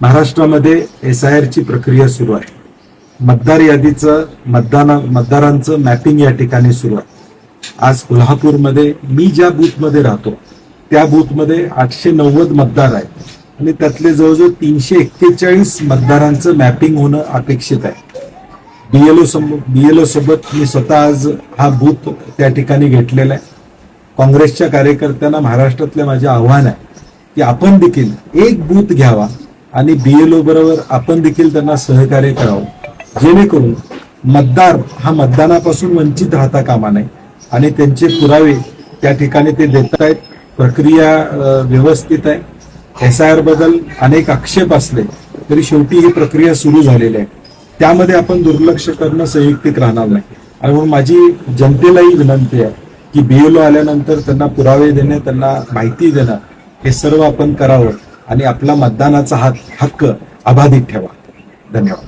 महाराष्ट्रामध्ये SIR ची प्रक्रिया सुरू आहे. मतदार यादीचं मतदारांचं मॅपिंग या ठिकाणी सुरू आहे. आज कोल्हापूरमध्ये मी ज्या बूथमध्ये राहतो त्या बूथमध्ये 890 मतदार आहेत आणि त्यातले जवळजवळ 341 मतदारांचं मॅपिंग होणं अपेक्षित आहे. BLO सोबत मी स्वतः आज हा बूथ त्या ठिकाणी घेतलेला आहे. काँग्रेसच्या कार्यकर्त्यांना महाराष्ट्रातले माझे आव्हान आहे की आपण देखील एक बूथ घ्यावा आणि BLO बरोबर आपण देखील त्यांना सहकार्य करावं, जेणेकरून मतदार हा मतदानापासून वंचित राहता कामा नये आणि त्यांचे पुरावे त्या ठिकाणी ते देत आहेत. प्रक्रिया व्यवस्थित आहे. SIR बद्दल अनेक आक्षेप असले तरी शेवटी ही प्रक्रिया सुरू झालेली आहे. त्यामध्ये आपण दुर्लक्ष करणं संयुक्तिक राहणार नाही. आणि म्हणून माझी जनतेलाही विनंती आहे की BLO आल्यानंतर त्यांना पुरावे देणे, त्यांना माहिती देणं, हे सर्व आपण करावं आणि आपला मतदानाचा हक्क अबाधित ठेवा. धन्यवाद.